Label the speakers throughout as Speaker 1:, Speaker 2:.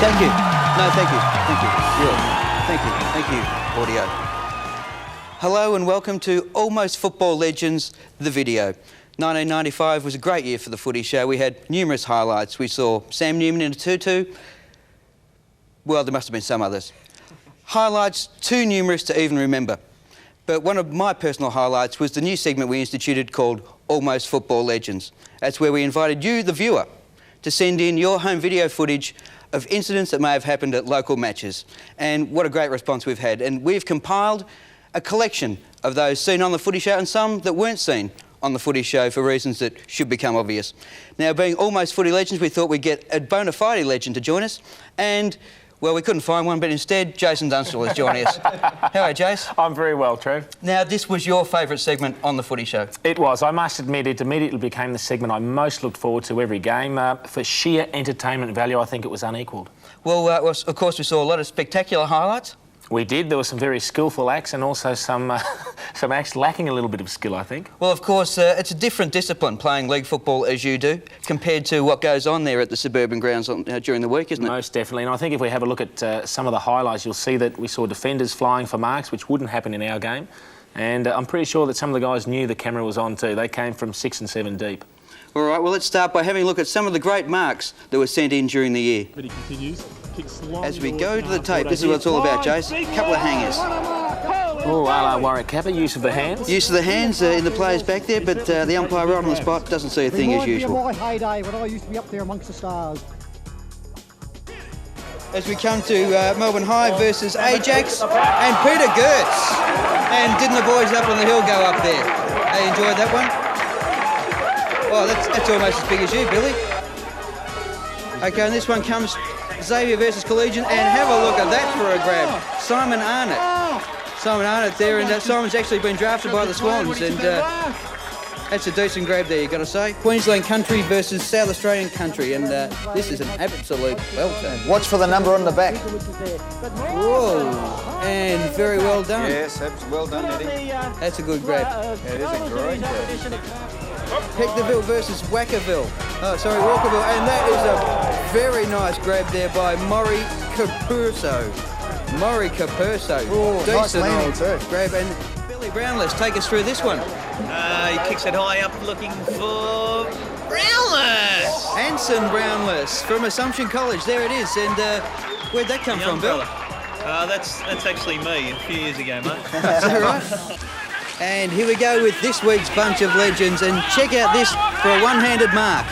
Speaker 1: Thank you. No, thank you. Thank you. Really. Thank you, audio. Hello and welcome to Almost Football Legends, the video. 1995 was a great year for the footy show. We had numerous highlights. We saw Sam Newman in a tutu. Well, there must have been some others. Highlights too numerous to even remember. But one of my personal highlights was the new segment we instituted called Almost Football Legends. That's where we invited you, the viewer, to send in your home video footage of incidents that may have happened at local matches. And what a great response we've had. And we've compiled a collection of those seen on the footy show and some that weren't seen on the footy show for reasons that should become obvious. Now, being almost footy legends, we thought we'd get a bona fide legend to join us. And, well, we couldn't find one, but instead, Jason Dunstall is joining us. How are you, Jace?
Speaker 2: I'm very well, Trev.
Speaker 1: Now, this was your favourite segment on the footy show.
Speaker 2: It was. I must admit, it immediately became the segment I most looked forward to every game. For sheer entertainment value, I think it was unequalled.
Speaker 1: Well, of course, we saw a lot of spectacular highlights.
Speaker 2: We did. There were some very skillful acts and also some acts lacking a little bit of skill, I think.
Speaker 1: Well, of course, it's a different discipline playing league football as you do compared to what goes on there at the suburban grounds during the week, isn't it?
Speaker 2: Most definitely. And I think if we have a look at some of the highlights, you'll see that we saw defenders flying for marks, which wouldn't happen in our game. And I'm pretty sure that some of the guys knew the camera was on too. They came from 6 and 7 deep.
Speaker 1: All right, well, let's start by having a look at some of the great marks that were sent in during the year.
Speaker 3: But he continues.
Speaker 1: As we go to the tape, this is what it's all about, Jace. A couple of hangers.
Speaker 2: Oh, a la Warwick Kappa, use of the hands.
Speaker 1: Use of the hands in the players back there, but the umpire right on the spot doesn't see a thing as usual.
Speaker 4: My heyday when I used to be up there amongst the stars.
Speaker 1: As we come to Melbourne High versus Ajax and Peter Gertz. And didn't the boys up on the hill go up there? They enjoyed that one? Oh, that's almost as big as you, Billy. Okay, and this one comes Xavier versus Collegiate, and have a look at that for a grab. Simon Arnott. Simon Arnott there, and Simon's actually been drafted by the Swans, and that's a decent grab there, you've got to say. Queensland Country versus South Australian Country, and this is an absolute belter.
Speaker 5: Watch for the number on the back.
Speaker 1: Whoa, and very well done.
Speaker 5: Yes, that's well done, Eddie.
Speaker 1: That's a good grab.
Speaker 5: It is a great grab.
Speaker 1: Hectorville versus Wackerville. Oh, sorry, Walkerville. And that is a very nice grab there by Maury Capurso. Maury Capurso.
Speaker 5: Nice landing too.
Speaker 1: Grab. And Billy Brownless, take us through this one.
Speaker 6: He kicks it high up looking for Brownless.
Speaker 1: Anson Brownless from Assumption College. There it is. And where'd that come from, Bill?
Speaker 6: That's actually me a few years ago, mate.
Speaker 1: Is that right? And here we go with this week's bunch of legends, and check out this for a one-handed mark.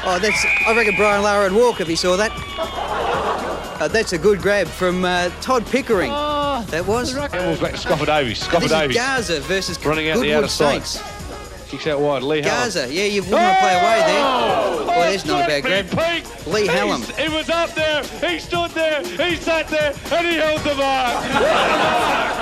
Speaker 1: Oh, I reckon Brian Lara would walk if he saw that. That's a good grab from Todd Pickering. That was.
Speaker 3: Ball's back to Scoffer Davies.
Speaker 1: This is Gaza versus
Speaker 3: running out the outer
Speaker 1: Goodwood Saints.
Speaker 3: Kicks out wide, Lee Hallam.
Speaker 1: Gaza, yeah, you wouldn't want to play away there. Oh, there's not a bad grab. Lee Hallam.
Speaker 3: He was up there, he stood there, he sat there, and he held the mark.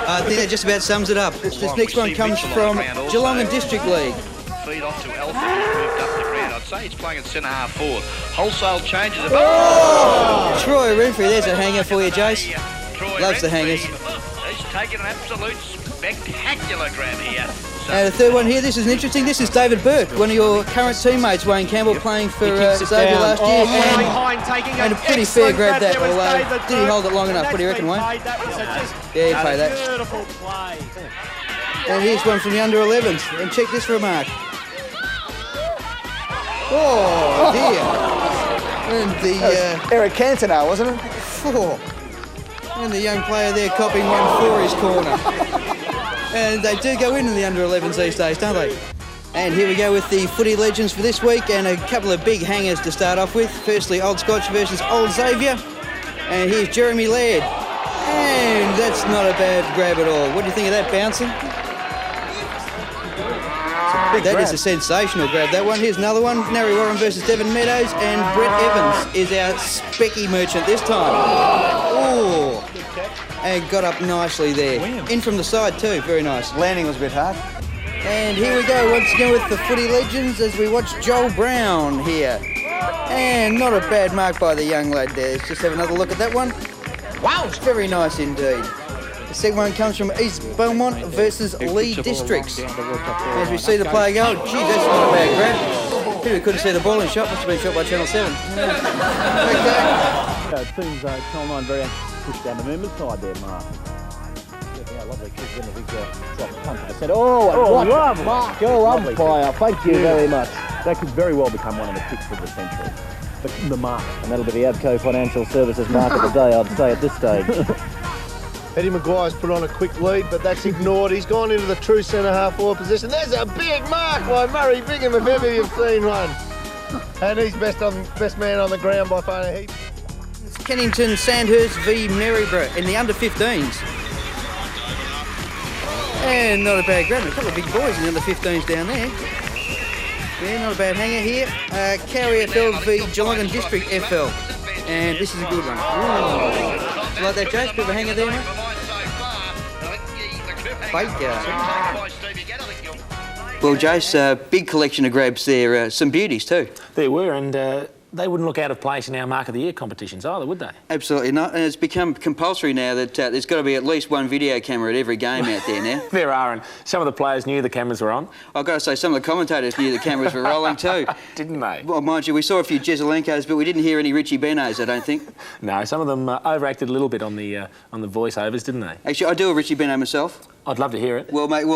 Speaker 1: I think that just about sums it up. This next one comes from Geelong and District League.
Speaker 7: Feed off to Alfred, who's moved up the ground. I'd say he's playing at centre half forward. Wholesale changes.
Speaker 1: Troy Renfrey, there's a hanger for you, Jace. Loves the hangers.
Speaker 7: He's taken an absolute spectacular grab here.
Speaker 1: And the third one here, this is interesting. This is David Burke, one of your current teammates, Wayne Campbell, playing for Xavier last year. And a pretty fair grab that, although did he hold it long enough? What do you reckon, Wayne? Yeah, he played that.
Speaker 4: Beautiful play.
Speaker 1: And here's one from the under-11s. And check this for a mark. Oh, dear. And the...
Speaker 5: Eric Cantona, wasn't it?
Speaker 1: And the young player there copying one for his corner. And they do go in the under-11s these days, don't they? And here we go with the footy legends for this week, and a couple of big hangers to start off with. Firstly, Old Scotch versus Old Xavier. And here's Jeremy Laird. And that's not a bad grab at all. What do you think of that bouncing? That is a sensational grab, that one. Here's another one. Narry Warren versus Devon Meadows. And Brett Evans is our specky merchant this time. Oh, and got up nicely there. In from the side too, very nice.
Speaker 5: Landing was a bit hard.
Speaker 1: And here we go once again with the footy legends as we watch Joel Brown here. And not a bad mark by the young lad there. Let's just have another look at that one. Wow, it's very nice indeed. The second one comes from East Belmont versus Lee Districts. As we see the player go, gee, that's not a bad grab. Pity we couldn't see the ball in shot. Must have been shot by Channel 7.
Speaker 8: It seems Channel 9 very anxious to push down the movement side there, Mark. Yeah, lovely kick in the big drop punt. I said, lovely. Mark, umpire. Thank you very much. That could very well become one of the kicks of the century. The mark. And that'll be the Abco Financial Services mark of the day, I'd say, at this stage.
Speaker 9: Eddie Maguire's put on a quick lead, but that's ignored. He's gone into the true centre-half forward position. There's a big mark by Murray Bingham, if ever you've seen one. And he's best man on the ground by far and a heap.
Speaker 1: Kennington Sandhurst v Maryborough in the under-15s. And not a bad grab. A couple of big boys in the under-15s down there. Yeah, not a bad hanger here. Carrier FL v Geelong District FL. And this is a good one. Ooh. Like that, Jace? Bit of a hanger there, mate? Baker. Well, Jace, big collection of grabs there. Some beauties too.
Speaker 2: There were, and they wouldn't look out of place in our Mark of the Year competitions either, would they?
Speaker 1: Absolutely not. And it's become compulsory now that there's got to be at least one video camera at every game out there now.
Speaker 2: There are, and some of the players knew the cameras were on.
Speaker 1: I've got to say, some of the commentators knew the cameras were rolling too.
Speaker 2: Didn't they?
Speaker 1: Well, mind you, we saw a few Jeselenkos, but we didn't hear any Richie Benos, I don't think.
Speaker 2: No, some of them overacted a little bit on the voiceovers, didn't they?
Speaker 1: Actually, I do a Richie Beno myself.
Speaker 2: I'd love to hear it.
Speaker 1: Well, mate,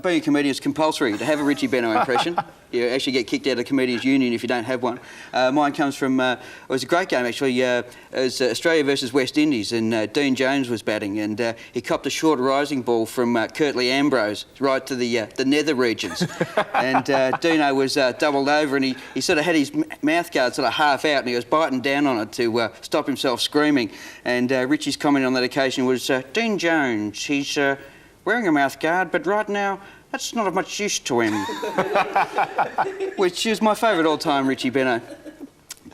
Speaker 1: being a comedian, it's compulsory to have a Richie Beno impression. You actually get kicked out of the Comedians Union if you don't have one. Mine comes from, it was a great game actually. It was Australia versus West Indies, and Dean Jones was batting, and he copped a short rising ball from Curtly Ambrose right to the nether regions. And Dino was doubled over, and he sort of had his mouth guard sort of half out, and he was biting down on it to stop himself screaming. And Richie's comment on that occasion was, Dean Jones, he's wearing a mouth guard, but right now, that's not of much use to him. Which is my favourite all-time Richie Beno.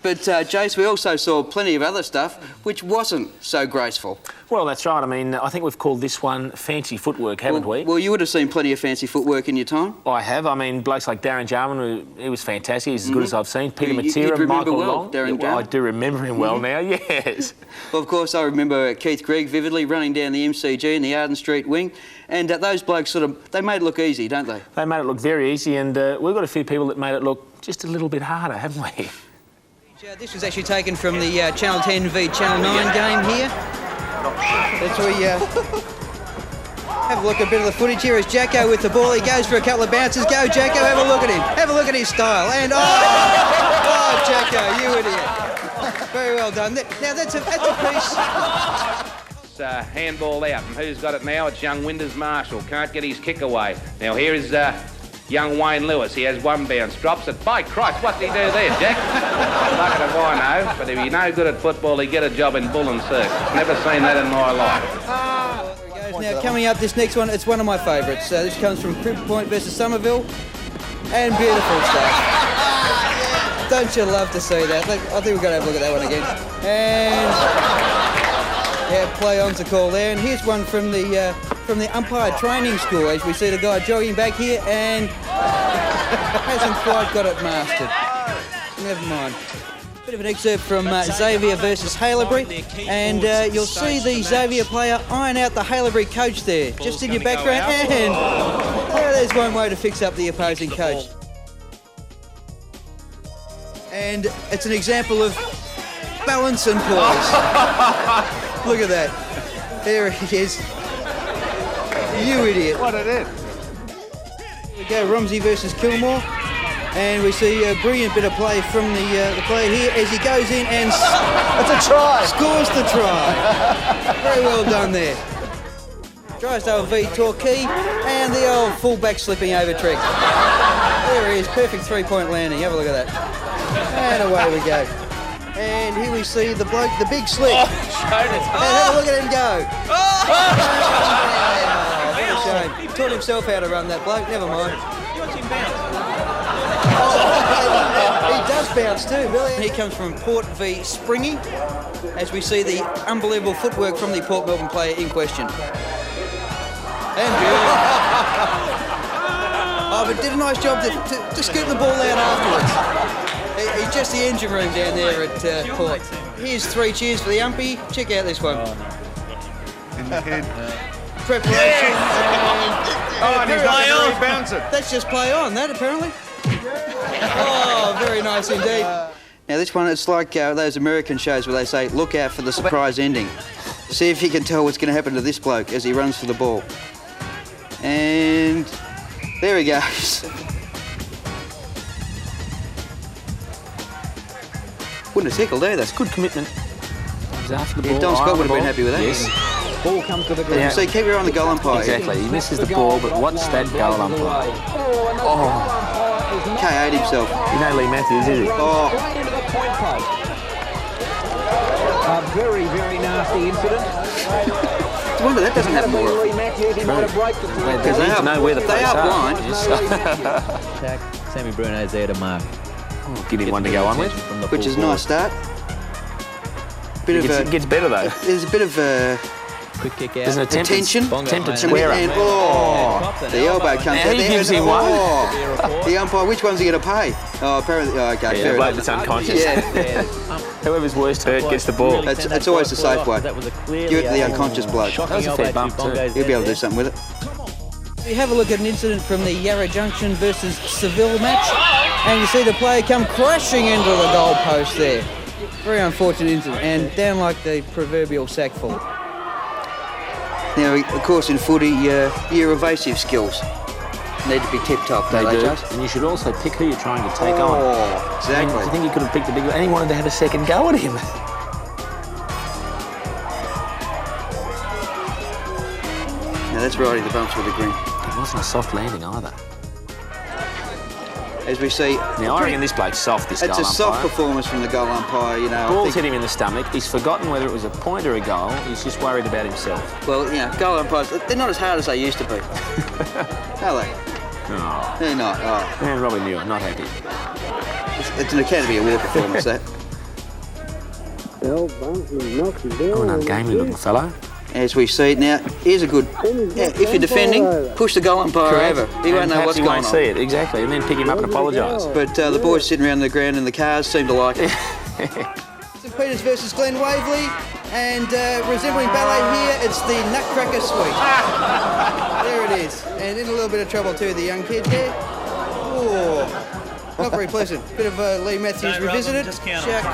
Speaker 1: But, Jace, we also saw plenty of other stuff which wasn't so graceful.
Speaker 2: Well, that's right. I mean, I think we've called this one fancy footwork, haven't we?
Speaker 1: Well, you would have seen plenty of fancy footwork in your time.
Speaker 2: I have. I mean, blokes like Darren Jarman, he was fantastic. He's as good as I've seen. Peter Matera, Michael Long.
Speaker 1: Darren Jarman.
Speaker 2: I do remember him well now, yes.
Speaker 1: Well, of course, I remember Keith Gregg vividly running down the MCG in the Arden Street wing. And those blokes they made it look easy, don't they?
Speaker 2: They made it look very easy, and we've got a few people that made it look just a little bit harder, haven't we?
Speaker 1: This was actually taken from the Channel 10 v Channel 9 game here. That's where we have a look at a bit of the footage here as Jacko with the ball. He goes for a couple of bounces. Go, Jacko, have a look at him. Have a look at his style. And, oh, Jacko, you idiot. Very well done. Now, that's a piece.
Speaker 10: Handball out, and who's got it now? It's young Winders Marshall. Can't get his kick away. Now here is young Wayne Lewis. He has one bounce, drops it. By Christ, what did he do there, Jack? Bucket of wino, but if you're no good at football, he get a job in Bull and Circus. Never seen that in my life.
Speaker 1: Now coming up, this next one, it's one of my favourites. This comes from Crib Point versus Somerville, and beautiful stuff. Don't you love to see that? I think we've got to have a look at that one again. And yeah, play on to call there. And here's one from the umpire training school, as we see the guy jogging back here and hasn't quite got it mastered. Never mind. Bit of an excerpt from Xavier versus Haileybury, and you'll see the Xavier player iron out the Haileybury coach there, just in your background, and there's one way to fix up the opposing coach. And it's an example of balance and poise. Look at that. There he is. You idiot.
Speaker 9: What it is.
Speaker 1: Here we go, Romsey versus Kilmore. And we see a brilliant bit of play from the player here as he goes in and
Speaker 9: It's a try.
Speaker 1: Scores the try. Very well done there. Drysdale v Torquay, and the old fullback slipping over trick. There he is, perfect three-point landing. Have a look at that. And away we go. And here we see the bloke, the big slick. And have a look at him go. What a shame. He taught himself how to run that bloke, never mind.
Speaker 6: Watch him bounce.
Speaker 1: He does bounce too, Billy. He comes from Port v Springy, as we see the unbelievable footwork from the Port Melbourne player in question. And beautiful. Oh, but did a nice job to scoop the ball out afterwards. He's just the engine room down there at Port. Here's 3 cheers for the umpy. Check out this one.
Speaker 9: In the head.
Speaker 1: Preparation.
Speaker 9: And he's not going to bounce it.
Speaker 1: That's just play on, that apparently. Oh, very nice indeed. Now this one, it's like those American shows where they say, look out for the surprise ending. See if you can tell what's going to happen to this bloke as he runs for the ball. And there he goes. Wouldn't have tickled, eh? That's
Speaker 2: Good commitment. He's after the ball.
Speaker 1: Yeah, Don Scott would have been happy with that.
Speaker 2: Yes.
Speaker 4: Ball comes to the ground.
Speaker 1: Yeah. So keep your eye on the goal umpire.
Speaker 2: Exactly. He misses the ball, but watch that goal umpire.
Speaker 1: Oh, K.O.'d himself.
Speaker 2: You know Lee Matthews, is he?
Speaker 1: Oh,
Speaker 4: Right into the point post. A very, very nasty incident.
Speaker 1: I wonder that doesn't happen more often.
Speaker 4: Lee Matthews, he might have broken the point.
Speaker 2: They need to know where the
Speaker 1: They
Speaker 2: posts
Speaker 1: are blind.
Speaker 11: Attack. Sammy Bruno's there to mark.
Speaker 2: Give him one to go on with.
Speaker 11: From the
Speaker 1: Which is a
Speaker 11: full
Speaker 1: nice start.
Speaker 2: It gets better though.
Speaker 1: There's a bit of
Speaker 11: quick kick out.
Speaker 2: There's an
Speaker 1: attention.
Speaker 2: Attempted square
Speaker 1: And,
Speaker 2: up.
Speaker 1: the elbow comes
Speaker 2: Now
Speaker 1: out
Speaker 2: he
Speaker 1: there.
Speaker 2: gives
Speaker 1: and-
Speaker 2: him one.
Speaker 1: oh, the umpire, which one's he going to pay? Oh, apparently, okay,
Speaker 2: Yeah,
Speaker 1: fair
Speaker 2: bloke
Speaker 1: enough.
Speaker 2: that's unconscious.
Speaker 1: Yeah,
Speaker 2: Whoever's worst hurt gets the ball.
Speaker 1: it's always the safe way. Give it to the unconscious bloke.
Speaker 2: That was a fair bump too.
Speaker 1: He'll be able to do something with it. You have a look at an incident from the Yarra Junction versus Seville match, and you see the player come crashing into the goal post there. Very unfortunate incident, and down like the proverbial sackful. Now, of course, in footy, your evasive skills need to be tip-top,
Speaker 2: They
Speaker 1: don't they,
Speaker 2: do.
Speaker 1: Jase?
Speaker 2: And you should also pick who you're trying to take on.
Speaker 1: Oh, exactly.
Speaker 2: I think he could have picked a big one, and he wanted to have a second go at him.
Speaker 1: Now, that's riding the bumps with a grin.
Speaker 2: It wasn't a soft landing either.
Speaker 1: As we see,
Speaker 2: Now, I reckon this bloke's soft, this
Speaker 1: it's
Speaker 2: goal
Speaker 1: a soft
Speaker 2: umpire.
Speaker 1: performance from the goal umpire, you know. I
Speaker 2: Ball's
Speaker 1: think-
Speaker 2: hit him in the stomach. He's forgotten whether it was a point or a goal. He's just worried about himself.
Speaker 1: Well, you know, goal umpires, they're not as hard as they used to be. Are they?
Speaker 2: Oh.
Speaker 1: They're not. Oh,
Speaker 2: And Robbie Muir, not happy.
Speaker 1: it's an Academy Award performance, that.
Speaker 2: Oh, an ungamely looking fellow.
Speaker 1: As we see it now, here's a good... Yeah, if you're defending, push the goal umpire over. He won't
Speaker 2: And
Speaker 1: know
Speaker 2: perhaps
Speaker 1: what's
Speaker 2: he
Speaker 1: going
Speaker 2: won't
Speaker 1: on.
Speaker 2: see it, exactly, and then pick him up and apologise.
Speaker 1: But the boys sitting around the ground in the cars seem to like it. St Peters versus Glen Waverley, and resembling ballet here, it's the Nutcracker Suite. There it is, and in a little bit of trouble too, the young kid there. Oh, not very pleasant. Bit of Lee Matthews revisited.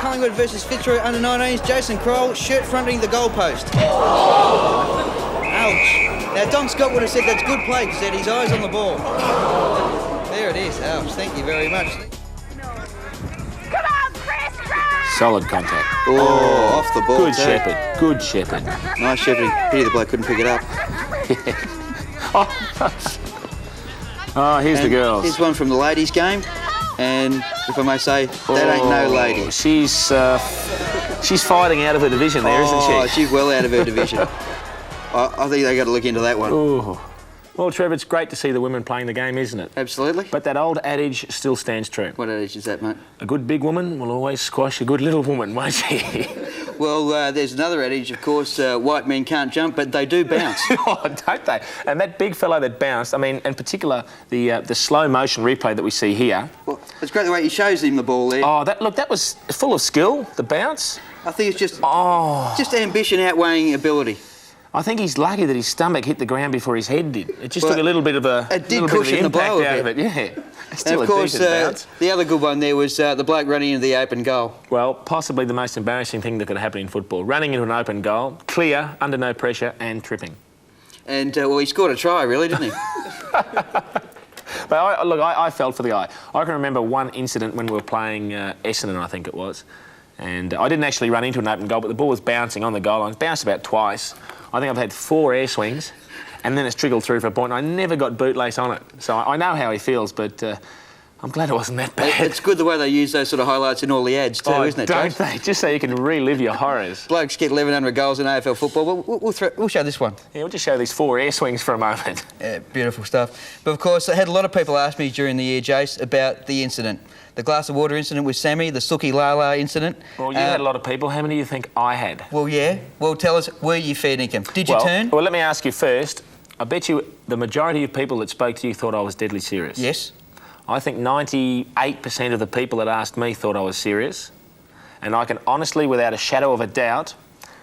Speaker 1: Collingwood versus Fitzroy under 19s. Jason Kroll, shirt fronting the goalpost. Ouch. Now Don Scott would have said that's good play because he had his eyes on the ball. There it is. Ouch. Thank you very much.
Speaker 2: Solid contact.
Speaker 1: Oh, off the ball.
Speaker 2: Good
Speaker 1: too.
Speaker 2: shepherd. Good shepherd.
Speaker 1: Nice shepherding. Pity the bloke couldn't pick it up.
Speaker 2: Oh, here's the
Speaker 1: And
Speaker 2: girls.
Speaker 1: Here's one from the ladies' game, and if I may say, that ain't no lady.
Speaker 2: She's fighting out of her division there,
Speaker 1: Oh,
Speaker 2: isn't she?
Speaker 1: she's well out of her division. I think they got to look into that one.
Speaker 2: Ooh. Well, Trevor, it's great to see the women playing the game, isn't it?
Speaker 1: Absolutely.
Speaker 2: But that old adage still stands true.
Speaker 1: What adage is that, mate?
Speaker 2: A good big woman will always squash a good little woman, won't she?
Speaker 1: Well, there's another adage, of course, white men can't jump, but they do bounce.
Speaker 2: Oh, don't they? And that big fellow that bounced, I mean, in particular, the slow motion replay that we see here.
Speaker 1: Well, it's great the way he shows him the ball there.
Speaker 2: Oh, that was full of skill, the bounce.
Speaker 1: I think it's just
Speaker 2: Oh.
Speaker 1: just ambition outweighing ability.
Speaker 2: I think he's lucky that his stomach hit the ground before his head did. It just
Speaker 1: Well,
Speaker 2: took a little bit of a
Speaker 1: it did
Speaker 2: little bit of
Speaker 1: cushion the
Speaker 2: impact
Speaker 1: blow a
Speaker 2: out of
Speaker 1: bit.
Speaker 2: it. Yeah, still
Speaker 1: And of
Speaker 2: a
Speaker 1: course,
Speaker 2: decent bounce.
Speaker 1: the other good one there was the bloke running into the open goal.
Speaker 2: Well, possibly the most embarrassing thing that could happen in football: running into an open goal, clear, under no pressure, and tripping.
Speaker 1: And, well, he scored a try, really, didn't he?
Speaker 2: But I felt for the guy. I can remember one incident when we were playing Essendon, I think it was, and I didn't actually run into an open goal, but the ball was bouncing on the goal line. It bounced about twice. I think I've had 4 air swings, and then it's trickled through for a point. I never got bootlace on it, so I know how he feels, but I'm glad it wasn't that bad.
Speaker 1: It's good the way they use those sort of highlights in all the ads too, isn't it,
Speaker 2: don't
Speaker 1: Jase?
Speaker 2: they? Just so you can relive your horrors.
Speaker 1: Blokes get 1,100 goals in AFL football. We'll show this one.
Speaker 2: Yeah, we'll just show these 4 air swings for a moment.
Speaker 1: Yeah, beautiful stuff. But of course, I had a lot of people ask me during the year, Jace, about the incident. The glass of water incident with Sammy, the Suki Lala incident.
Speaker 2: Well, you had a lot of people. How many do you think I had?
Speaker 1: Well, yeah. Well, tell us, were you fair dinkum? Did you turn?
Speaker 2: Well, let me ask you first. I bet you the majority of people that spoke to you thought I was deadly serious.
Speaker 1: Yes.
Speaker 2: I think 98% of the people that asked me thought I was serious. And I can honestly, without a shadow of a doubt,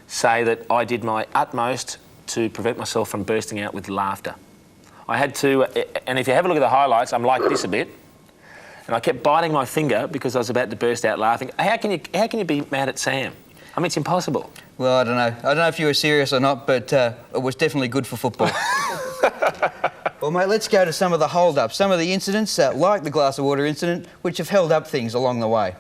Speaker 2: say that I did my utmost to prevent myself from bursting out with laughter. I had to, and if you have a look at the highlights, I'm like this a bit. and I kept biting my finger because I was about to burst out laughing. How can you be mad at Sam? I mean, it's impossible.
Speaker 1: Well, I don't know. I don't know if you were serious or not, but it was definitely good for football. Well, mate, let's go to some of the hold-ups, some of the incidents, like the glass of water incident, which have held up things along the way.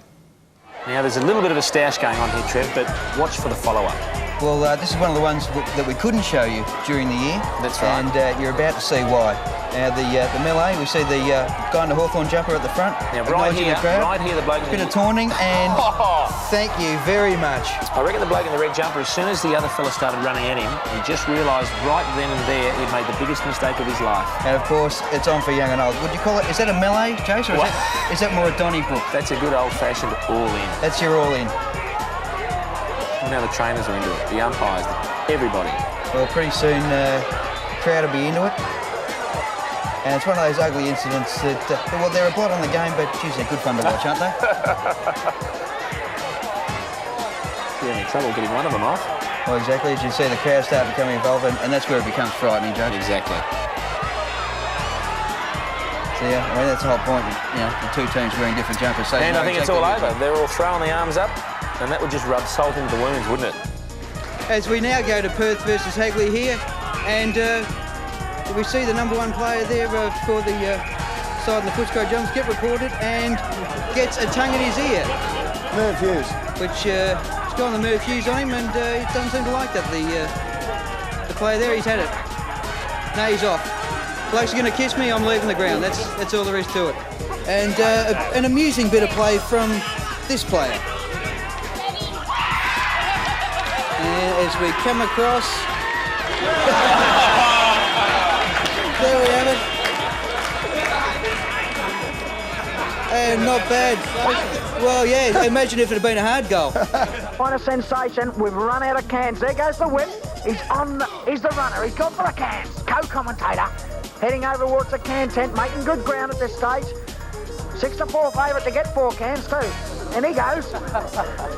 Speaker 2: Now, there's a little bit of a stoush going on here, Trev, but watch for the follow-up.
Speaker 1: Well, this is one of the ones that we couldn't show you during the year.
Speaker 2: That's right.
Speaker 1: And you're about to see why. Now, the melee, we see the guy in the Hawthorn jumper at the front.
Speaker 2: Now, right here, the bloke...
Speaker 1: Bit of taunting, and thank you very much.
Speaker 2: I reckon the bloke in the red jumper, as soon as the other fella started running at him, he just realised right then and there he'd made the biggest mistake of his life.
Speaker 1: And, of course, it's on for young and old. Would you call it... Is that a melee, Jace, or is that more a Donnybrook?
Speaker 2: That's a good old-fashioned all-in.
Speaker 1: That's your all-in.
Speaker 2: Well, now the trainers are into it, the umpires, everybody.
Speaker 1: Well, pretty soon the crowd will be into it. And it's one of those ugly incidents that, well, they're a blot on the game, but, geez, they're good fun to watch, aren't they?
Speaker 2: You're in trouble getting one of them off.
Speaker 1: Well, exactly. As you see, the crowd start becoming involved, and that's where it becomes frightening, Joe.
Speaker 2: Exactly.
Speaker 1: So, yeah, I mean, that's the whole point, you know, the two teams wearing different jumpers. So
Speaker 2: and I think it's all over. They're all throwing the arms up, and that would just rub salt into the wounds, wouldn't it?
Speaker 1: As we now go to Perth versus Hagley here, and we see the number 1 player there for the side in the Footscray Johns get reported and gets a tongue in his ear.
Speaker 5: Merv Hughes.
Speaker 1: Which has got the Merv Hughes on him, and he doesn't seem to like that, the player there. He's had it. No, he's off. Blokes are going to kiss me, I'm leaving the ground. That's all there is to it. And an amusing bit of play from this player. And as we come across... There we have it. And not bad. Well, yeah, imagine if it had been a hard goal.
Speaker 12: What a sensation. We've run out of cans. There goes the whip. He's the runner. He's gone for the cans. Co-commentator. Heading over towards the can tent, making good ground at this stage. 6-4 favourite to get 4 cans too. And he goes.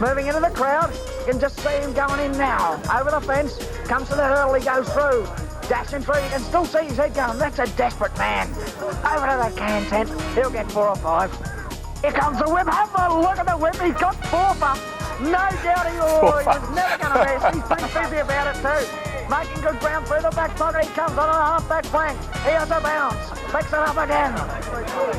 Speaker 12: Moving into the crowd. You can just see him going in now. Over the fence. Comes to the hurdle. He goes through. Dashing through, you can still see his head going. That's a desperate man. Over to the can tent. He'll get 4 or 5. Here comes the whip. Have a look at the whip. He's got 4 bumps. No doubt he was never going to rest. He's pretty busy about it too. Making good ground through the back pocket. He comes on a half-back flank. He has a bounce. Picks it up again.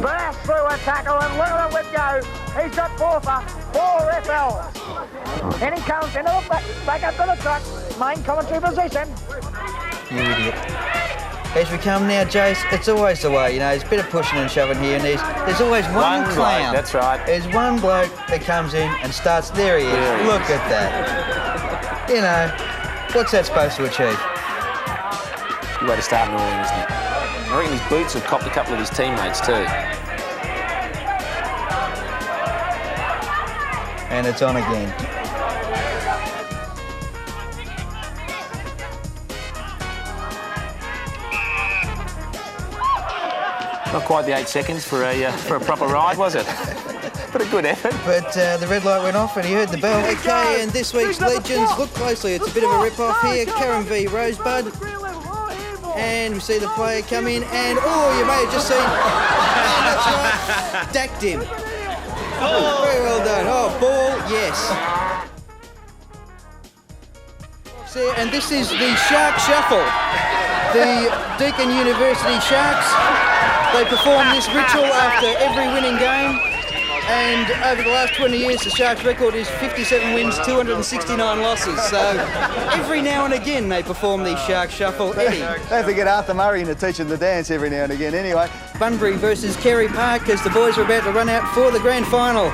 Speaker 12: Bursts through a tackle, and look at the whip go. He's got 4 for 4 FLs. And he comes into the back up to the truck. Main commentary position.
Speaker 1: You idiot. As we come now, Jace, it's always the way, you know, there's a bit of pushing and shoving here, and there's always one clown.
Speaker 2: That's right.
Speaker 1: There's one bloke that comes in and starts, there he is, look at that. You know, what's that supposed to achieve?
Speaker 2: Good way to start an all-in, isn't it? I reckon his boots have copped a couple of his teammates too.
Speaker 1: And it's on again.
Speaker 2: Not quite the 8 seconds for a proper ride, was it? But a good effort.
Speaker 1: But the red light went off and he heard the bell. Okay, and this week's Legends, look closely, it's a bit of a rip-off here. Karen v Rosebud. And we see the player come in and, oh, you may have just seen, and that's right, dacked him. Oh, very well done. Oh, ball, yes. See, and this is the Shark Shuffle. The Deakin University Sharks. They perform this ritual after every winning game, and over the last 20 years the Sharks' record is 57 wins, 269 losses, so every now and again they perform the Shark Shuffle. Eddie.
Speaker 5: Don't forget Arthur Murray to teach them to dance every now and again anyway.
Speaker 1: Bunbury versus Kerry Park as the boys are about to run out for the grand final.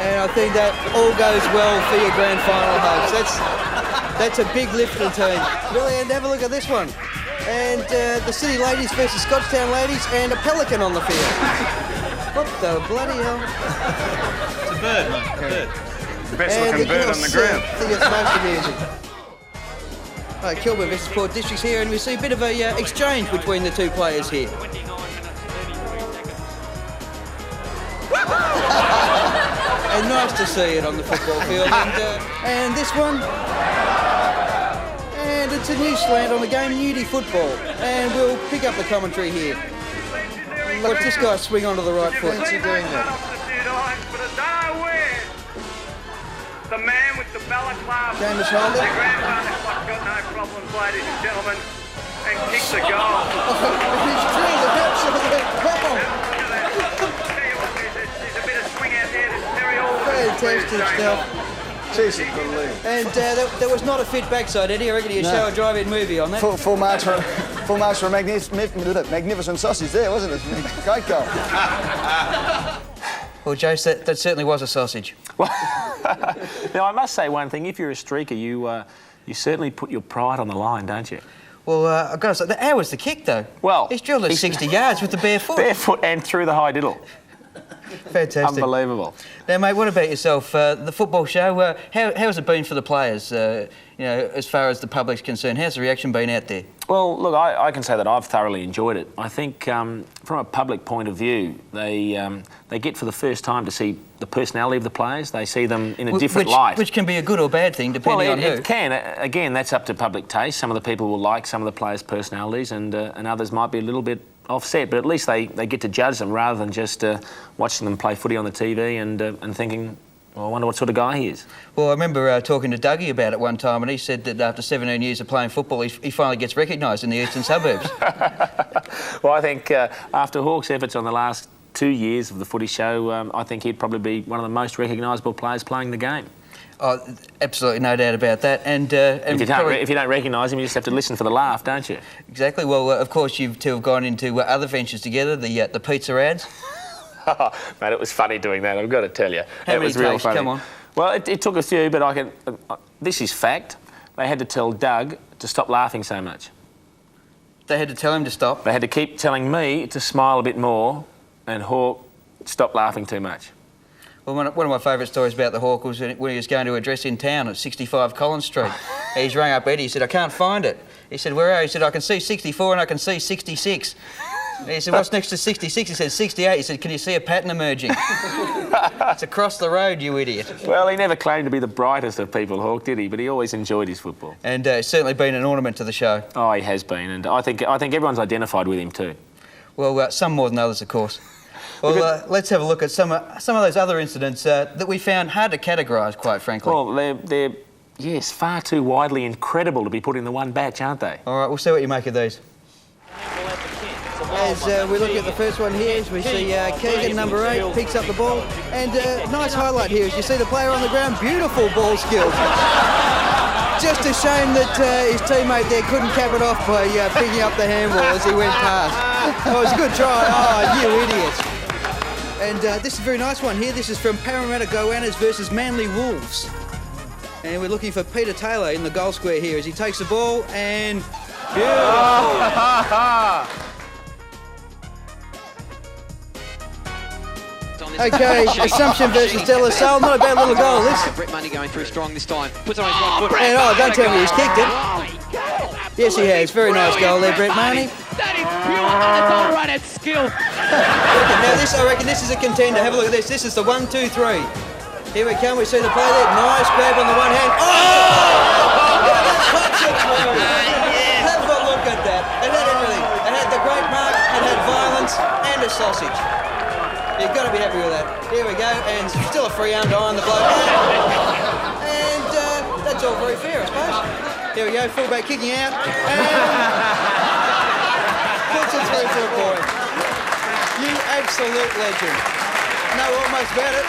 Speaker 1: And I think that all goes well for your grand final hopes. That's a big lift for the team. Really, and have a look at this one. And the City Ladies versus Scotchtown Ladies, and a pelican on the field. What the bloody hell?
Speaker 3: It's a bird, mate. A bird. The best
Speaker 1: And
Speaker 3: looking bird on the ground.
Speaker 1: I think it's most amusing. Right, Kilburn versus Port Districts here, and we see a bit of a exchange between the two players here. And nice to see it on the football field. And this one, and it's a new slant on the game, Nudie football. And we'll pick up the commentary here. Watch this guy swing onto the right foot.
Speaker 5: What's he doing there?
Speaker 3: The man with the balaclava.
Speaker 1: James Holder.
Speaker 3: The grandfather clock got no problems, ladies and gentlemen, and kicks a goal.
Speaker 1: He's drilled an absolute bomb.
Speaker 3: There's a bit of swing out there. There's Terry Alden.
Speaker 1: Fantastic stuff.
Speaker 5: Jesus, believe.
Speaker 1: And there was not a fit backside, Eddie. I reckon you show a drive-in movie on that.
Speaker 5: Full marks for a magnificent sausage there, wasn't it? Great goal.
Speaker 1: Well, Jace, that certainly was a sausage.
Speaker 2: Now, I must say one thing. If you're a streaker, you certainly put your pride on the line, don't you?
Speaker 1: Well, I've got to say, how was the kick, though?
Speaker 2: Well,
Speaker 1: he's drilled it 60 yards with the bare foot.
Speaker 2: Barefoot and through the high diddle.
Speaker 1: Fantastic.
Speaker 2: Unbelievable.
Speaker 1: Now, mate, what about yourself? The football show, how's it been for the players, as far as the public's concerned? How's the reaction been out there?
Speaker 2: Well, look, I can say that I've thoroughly enjoyed it. I think from a public point of view, they get for the first time to see the personality of the players. They see them in a different light.
Speaker 1: Which can be a good or bad thing, depending on who.
Speaker 2: It can. Again, that's up to public taste. Some of the people will like some of the players' personalities and others might be a little bit offset, but at least they get to judge them rather than just watching them play footy on the TV and thinking, well, I wonder what sort of guy he is. Well, I remember talking to Dougie about it one time, and he said that after 17 years of playing football, he finally gets recognised in the eastern suburbs. Well, I think after Hawke's efforts on the last 2 years of the footy show, I think he'd probably be one of the most recognisable players playing the game. Oh, absolutely, no doubt about that. And if you don't recognise him, you just have to listen for the laugh, don't you? Exactly. Well, of course, you two have gone into other ventures together, the pizza ads. Oh, mate, it was funny doing that, I've got to tell you. How many takes? Come on. Well, it took a few, but this is fact. They had to tell Doug to stop laughing so much. They had to tell him to stop? They had to keep telling me to smile a bit more and Hawke stop laughing too much. Well, one of my favourite stories about the Hawke was when he was going to address in town at 65 Collins Street. He's rang up Eddie, he said, I can't find it. He said, where are you? He said, I can see 64 and I can see 66. And he said, what's next to 66? He said, 68. He said, can you see a pattern emerging? It's across the road, you idiot. Well, he never claimed to be the brightest of people, Hawke, did he? But he always enjoyed his football. And it's certainly been an ornament to the show. Oh, he has been, and I think everyone's identified with him too. Well, some more than others, of course. Well, let's have a look at some of those other incidents that we found hard to categorise, quite frankly. Well, they're yes, far too widely incredible to be put in the one batch, aren't they? All right, we'll see what you make of these. As we look at the first one here, as we see Keegan, number 8, picks up the ball. And nice highlight here, as you see the player on the ground, beautiful ball skills. Just a shame that his teammate there couldn't cap it off by picking up the handball as he went past. Oh, it was a good try. Oh, you idiot. And this is a very nice one here. This is from Parramatta Goannas versus Manly Wolves. And we're looking for Peter Taylor in the goal square here as he takes the ball and... Beautiful! Okay, Assumption versus De La Salle. Not a bad little goal, this.
Speaker 6: Brett Money going through strong this time. Puts it on his right foot.
Speaker 1: And don't tell me he's kicked it. Yes, he has. Very nice goal there, Brett Money.
Speaker 6: That is pure unadulterated skill.
Speaker 1: Now this, I reckon this is a contender. Have a look at this. This is the 1, 2, 3. Here we come. We see the play there. Nice grab on the one hand. Oh! Have a look at that. It had everything. It had the great mark. It had violence and a sausage. You've got to be happy with that. Here we go, and still a free arm to iron the bloke. And that's all very fair, I suppose. Here we go, fullback kicking out, and puts it through for a point. You absolute legend. No, almost about it.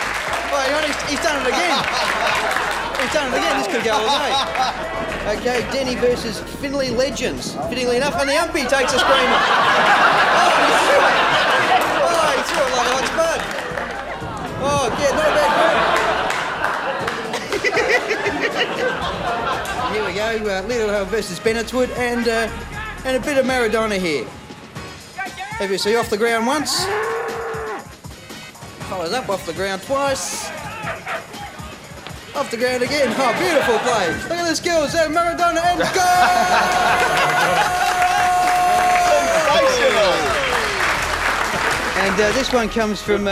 Speaker 1: Oh, he's done it again. He's done it again. This could go all day. Okay, Denny versus Finley Legends. Fittingly enough, and the umpy takes a screamer. Oh, he threw it like a hot spud. Oh, yeah, not a bad goal. Here we go, Littlehill versus Bennettswood, and a bit of Maradona here. Have you see off the ground once? Follows up off the ground twice. Off the ground again. Oh, beautiful play. Look at the skills there, Maradona, and goal! And this one comes from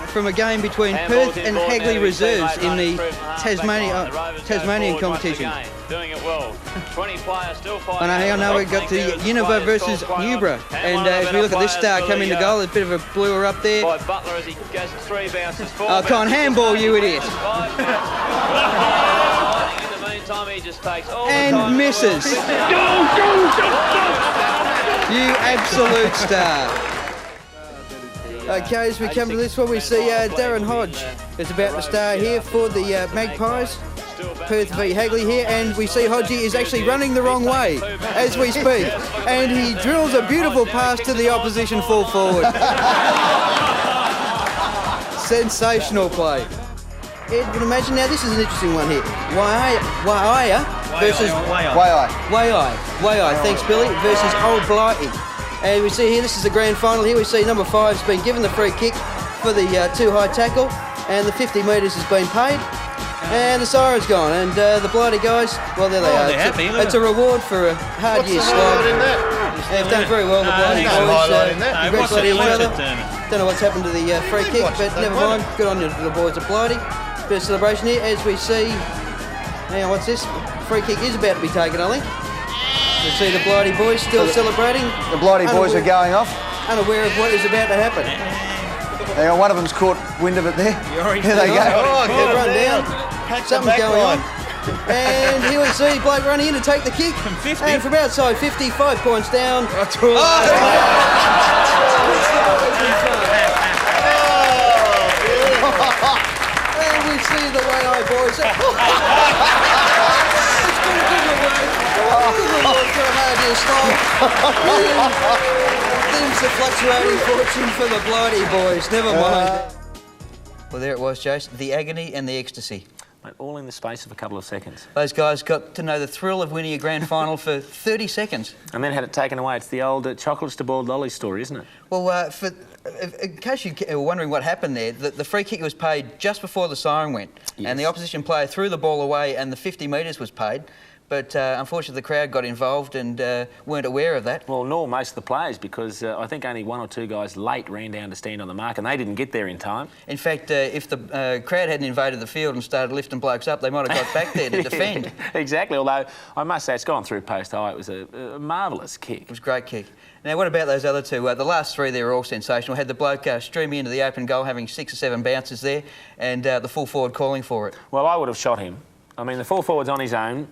Speaker 1: from a game between Perth and Hagley Reserves in the Tasmanian competition.
Speaker 13: Doing it well. 20 players still fighting.
Speaker 1: And I know we've got the Univa versus Newborough. And as we look at this star coming to goal, there's a bit of a bluer up there.
Speaker 13: By Butler as he goes 3 bounces forward.
Speaker 1: Oh, can't handball, you idiot.
Speaker 13: In the meantime, he just takes all
Speaker 1: and
Speaker 13: the time.
Speaker 1: misses. You absolute star. Okay, as we come to this one, we see Darren Hodge is about to star here for the Magpies. Perth v Hagley here, and we see Hodgie is actually running the wrong way as we speak, and he drills a beautiful pass to the opposition full forward. Sensational play. Ed, would imagine now this is an interesting one here. Waiaya versus Waiai. Thanks, Billy. Versus Old Blighty. And we see here, this is the grand final here. We see number 5's been given the free kick for the too high tackle, and the 50 metres has been paid. And the siren's gone, and the Blighty guys, well, there they are.
Speaker 6: They're happy.
Speaker 1: It's a reward for a hard year's slog. They've done very well, the Blighty boys. Congratulating each other. Don't know what's happened to the free kick, but never mind. Good on you, the boys at Blighty. Bit of celebration here as we see. Now, what's this? Free kick is about to be taken, I think. We see the Blighty boys still celebrating.
Speaker 5: The Blighty boys are going off.
Speaker 1: Unaware of what is about to happen.
Speaker 5: Hang on, one of them's caught wind of it there. Here they go.
Speaker 1: Oh, they've run down. Something's going on. And here we see Blake running in to take the kick. From 50. And from outside 50, 5 points down.
Speaker 6: That's all.
Speaker 1: And we see the Waiai boys. It's been a good reward for a hard year's slog. Things are fluctuating fortune for the Blighty boys. Never mind. Well, there it was, Jace. The agony and the ecstasy.
Speaker 2: Mate, all in the space of a couple of seconds.
Speaker 1: Those guys got to know the thrill of winning a grand final for 30 seconds.
Speaker 2: And then had it taken away. It's the old chocolates to boiled lollies story, isn't it?
Speaker 1: Well, in case you were wondering what happened there, the free kick was paid just before the siren went. Yes. And the opposition player threw the ball away and the 50 metres was paid. But unfortunately, the crowd got involved and weren't aware of that.
Speaker 2: Well, nor most of the players, because I think only 1 or 2 guys late ran down to stand on the mark, and they didn't get there in time.
Speaker 1: In fact, if the crowd hadn't invaded the field and started lifting blokes up, they might have got back there to defend.
Speaker 2: Exactly, although I must say it's gone through post high. It was a marvellous kick.
Speaker 1: It was a great kick. Now, what about those other two? The last 3 there were all sensational. Had the bloke streaming into the open goal, having 6 or 7 bounces there, and the full forward calling for it.
Speaker 2: Well, I would have shot him. I mean, the full forward's on his own.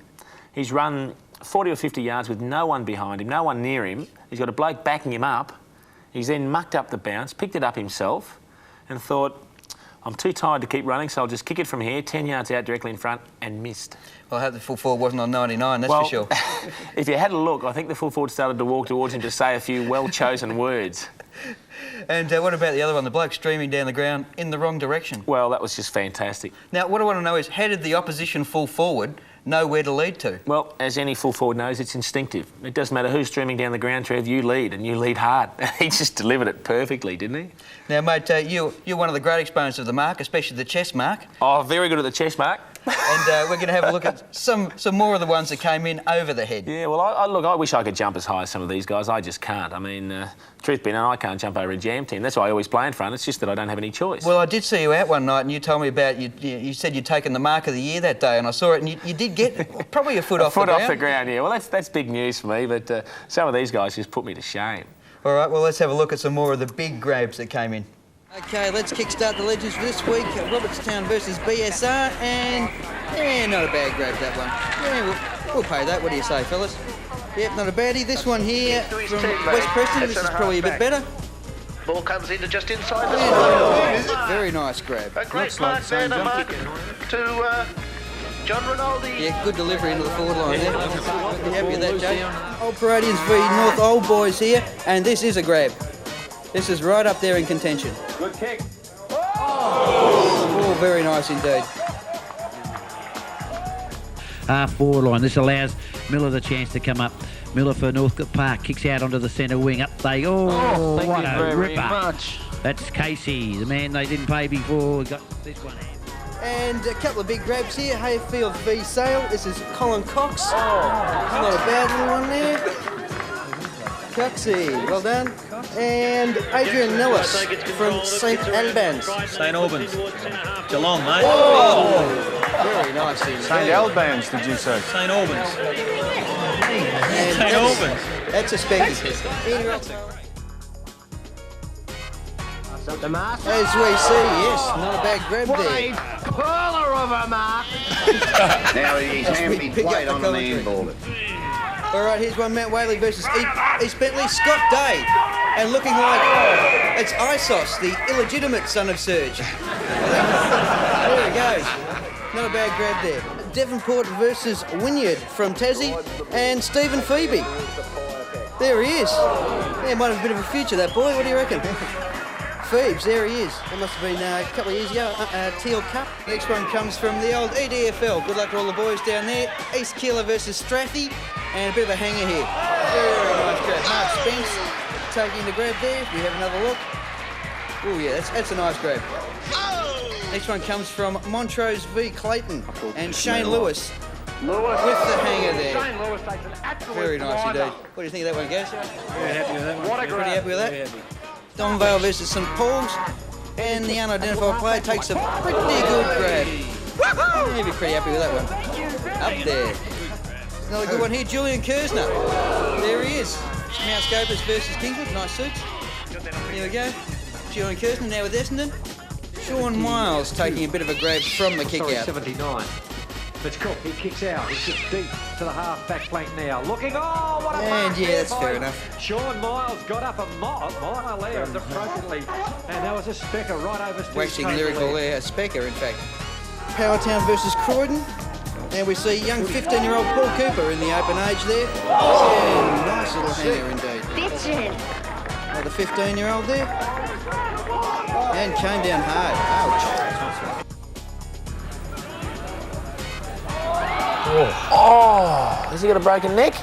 Speaker 2: He's run 40 or 50 yards with no one behind him, no one near him. He's got a bloke backing him up. He's then mucked up the bounce, picked it up himself, and thought, I'm too tired to keep running, so I'll just kick it from here, 10 yards out directly in front, and missed.
Speaker 1: Well, I hope the full forward wasn't on 99, that's for sure.
Speaker 2: If you had a look, I think the full forward started to walk towards him to say a few well-chosen words.
Speaker 1: And what about the other one, the bloke streaming down the ground in the wrong direction?
Speaker 2: Well, that was just fantastic.
Speaker 1: Now, what I want to know is, how did the opposition full forward know where to lead to?
Speaker 2: Well, as any full forward knows, it's instinctive. It doesn't matter who's streaming down the ground, Trev, you lead, and you lead hard. He just delivered it perfectly, didn't he?
Speaker 1: Now, mate, you're one of the great exponents of the mark, especially the chest mark.
Speaker 2: Oh, very good at the chest mark.
Speaker 1: And we're going to have a look at some more of the ones that came in over the head.
Speaker 2: Yeah, well, I wish I could jump as high as some of these guys. I just can't. I mean, truth be known, I can't jump over a jam team. That's why I always play in front. It's just that I don't have any choice.
Speaker 1: Well, I did see you out one night and you told me about, you said you'd taken the mark of the year that day, and I saw it, and you did get probably a foot off the ground.
Speaker 2: A foot off the ground, yeah. Well, that's big news for me, but some of these guys just put me to shame.
Speaker 1: All right, well, let's have a look at some more of the big grabs that came in. OK, let's kickstart the legends for this week. Robertstown versus BSR, and not a bad grab, that one. Yeah, we'll pay that. What do you say, fellas? Yep, not a baddie. This one here from West Preston, this is probably a bit better.
Speaker 7: Ball comes in to just inside the spot.
Speaker 1: Very nice grab.
Speaker 7: A great mark there, the mark to John Rinaldi.
Speaker 1: Yeah, good delivery into the forward line there. You happy with that, Jay? Old Paradians v North Old Boys here, and this is a grab. This is right up there in contention.
Speaker 13: Good kick.
Speaker 1: Oh, very nice indeed.
Speaker 14: Half-forward line. This allows Miller the chance to come up. Miller for Northcote Park. Kicks out onto the centre wing. Up they go. Oh, what a ripper. Much. That's Casey, the man they didn't pay before. Got this one out.
Speaker 1: And a couple of big grabs here. Hayfield v Sale. This is Colin Cox. Oh, not a bad little one there. Coxie, well done. And Adrian Nellis from St Albans.
Speaker 6: St Albans. Geelong, mate.
Speaker 1: Oh! Very nice.
Speaker 5: St Albans, did you say?
Speaker 6: St Albans.
Speaker 1: And
Speaker 6: St Albans.
Speaker 1: That's a specky. As we see, yes, not a bad grab there.
Speaker 12: Perler of a mark.
Speaker 15: Now he's hand-me plate on the man ball.
Speaker 1: All right, here's one, Matt Whaley versus East Bentley, Scott Day. And looking like it's Isos, the illegitimate son of Serge. There he goes. Not a bad grab there. Devonport versus Wynyard from Tassie and Stephen Phoebe. There he is. Yeah, might have a bit of a future, that boy. What do you reckon? Phoebes, there he is. That must have been a couple of years ago. Teal Cup. Next one comes from the old EDFL. Good luck to all the boys down there. East Keeler versus Strathy. And a bit of a hanger here. Very nice grab. Mark Spence taking the grab there. We have another look. Oh yeah, that's a nice grab. Next one comes from Montrose v Clayton and Shane Lewis with the hanger there.
Speaker 12: Shane Lewis takes an absolute
Speaker 1: Very nice
Speaker 12: blinder.
Speaker 1: indeed. What do you think of that one, Gaz?
Speaker 6: Very happy with that one.
Speaker 12: What a
Speaker 1: Pretty
Speaker 12: grab.
Speaker 1: happy with that? Don Vale versus St Paul's, and the unidentified player takes a pretty good grab. Maybe pretty happy with that one. Up there. Another good one here, Julian Kersner. There he is. Mount Scopus versus Kingswood, nice suits. Here we go. Julian Kersner now with Essendon. Sean Miles taking a bit of a grab from the kick out.
Speaker 4: 79. It's Cook, he kicks out. He's just deep to the half-back flank now. Looking, oh, what a
Speaker 1: And
Speaker 4: mark
Speaker 1: yeah,
Speaker 4: there
Speaker 1: that's
Speaker 4: by
Speaker 1: fair enough.
Speaker 4: Sean Miles got up a mile there appropriately. And there was a specker right over Steve
Speaker 1: Waxing
Speaker 4: Copeland.
Speaker 1: lyrical there, a specker in fact. Powertown versus Croydon. And we see young 15-year-old Paul Cooper in the open age there. Yeah, nice little hanger indeed. The 15-year-old there. And came down hard. Ouch.
Speaker 2: Oh, has he got a broken neck?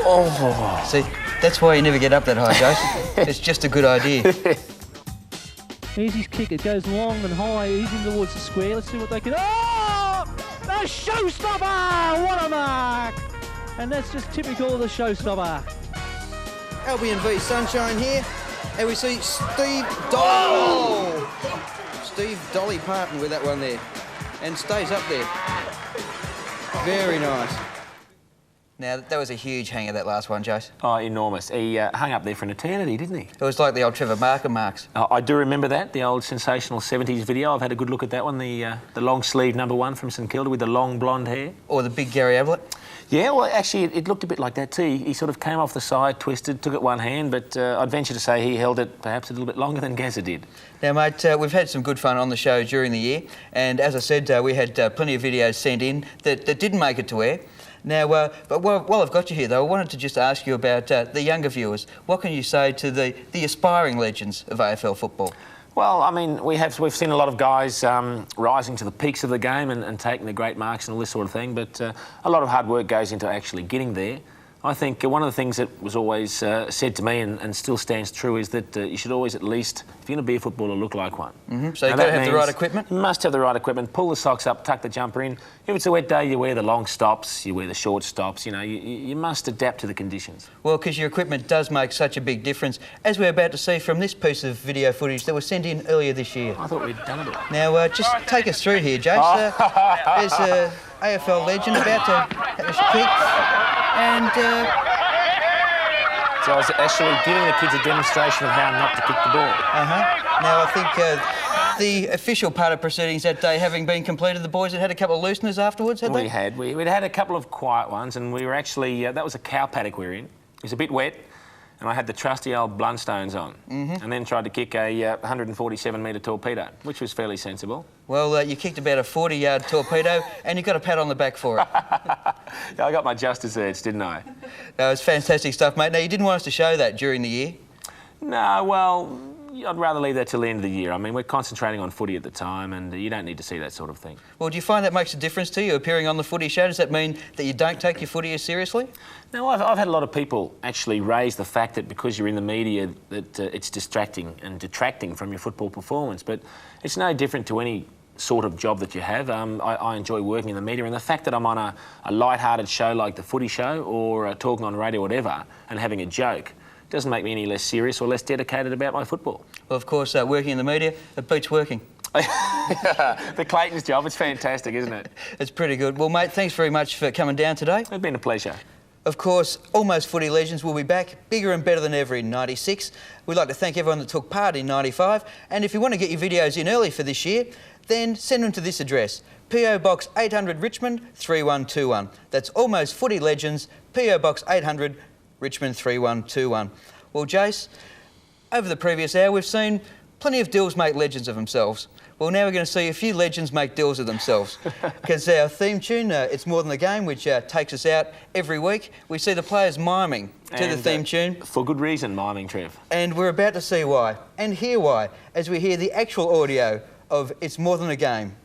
Speaker 2: Oh.
Speaker 1: See, that's why you never get up that high, Jason. It's just a good idea.
Speaker 16: Here's his kick. It goes long and high. He's in towards the square. Let's see what they can... Oh! The showstopper! What a mark! And that's just typical of the showstopper.
Speaker 1: Albion v Sunshine here. And we see Steve Dolly. Oh! Steve Dolly Parton with that one there. And stays up there. Very nice. Now, that was a huge hanger, that last one, Jace.
Speaker 2: Oh, enormous. He hung up there for an eternity, didn't he?
Speaker 1: It was like the old Trevor Marker marks.
Speaker 2: I do remember that, the old sensational 70s video. I've had a good look at that one, the long sleeve #1 from St Kilda with the long blonde hair.
Speaker 1: Or the big Gary Ablett.
Speaker 2: Yeah, well, actually, it looked a bit like that too. He sort of came off the side, twisted, took it one hand, but I'd venture to say he held it perhaps a little bit longer than Gazza did.
Speaker 1: Now, mate, we've had some good fun on the show during the year, and as I said, we had plenty of videos sent in that didn't make it to air. Now, but while I've got you here, though, I wanted to just ask you about the younger viewers. What can you say to the aspiring legends of AFL football?
Speaker 2: Well, I mean, we've seen a lot of guys rising to the peaks of the game and taking the great marks and all this sort of thing, but a lot of hard work goes into actually getting there. I think one of the things that was always said to me and still stands true is that you should always at least, if you're going to be a footballer, look like one.
Speaker 1: Mm-hmm. So you've got to have the right equipment?
Speaker 2: You must have the right equipment. Pull the socks up, tuck the jumper in. If it's a wet day, you wear the long stops, you wear the short stops. You know, you must adapt to the conditions.
Speaker 1: Well, because your equipment does make such a big difference, as we're about to see from this piece of video footage that was sent in earlier this year.
Speaker 2: I thought we'd done it.
Speaker 1: Now, just take us through here, Jace. There's an AFL legend about to have his kick, and...
Speaker 2: So I was actually giving the kids a demonstration of how not to kick the ball.
Speaker 1: Now, I think the official part of proceedings that day having been completed, the boys had had a couple of looseners afterwards, had they?
Speaker 2: We'd had a couple of quiet ones, and we were actually... that was a cow paddock we were in. It was a bit wet, and I had the trusty old Blundstones on, and then tried to kick a 147-metre torpedo, which was fairly sensible.
Speaker 1: Well, you kicked about a 40-yard torpedo, and you got a pat on the back for it.
Speaker 2: I got my just desserts, didn't I?
Speaker 1: No, it's fantastic stuff, mate. Now, you didn't want us to show that during the year?
Speaker 2: No, well, I'd rather leave that till the end of the year. I mean, we're concentrating on footy at the time, and you don't need to see that sort of thing.
Speaker 1: Well, do you find that makes a difference to you, appearing on the footy show? Does that mean that you don't take your footy as seriously?
Speaker 2: No, I've had a lot of people actually raise the fact that because you're in the media that it's distracting and detracting from your football performance, but it's no different to any sort of job that you have. I enjoy working in the media, and the fact that I'm on a light-hearted show like The Footy Show or talking on radio or whatever and having a joke doesn't make me any less serious or less dedicated about my football.
Speaker 1: Well, of course, working in the media, it beats working.
Speaker 2: The Clayton's job, it's fantastic, isn't it?
Speaker 1: It's pretty good. Well, mate, thanks very much for coming down today.
Speaker 2: It's been a pleasure.
Speaker 1: Of course, Almost Footy Legends will be back, bigger and better than ever in 96. We'd like to thank everyone that took part in 95. And if you want to get your videos in early for this year, then send them to this address, PO Box 800 Richmond 3121. That's Almost Footy Legends, PO Box 800 Richmond 3121. Well, Jace, over the previous hour, we've seen plenty of Dills make legends of themselves. Well, now we're going to see a few legends make Dills of themselves. Because our theme tune, It's More Than the Game, which takes us out every week, we see the players miming to the theme tune.
Speaker 2: For good reason, miming, Trev.
Speaker 1: And we're about to see why, and hear why, as we hear the actual audio of It's More Than a Game.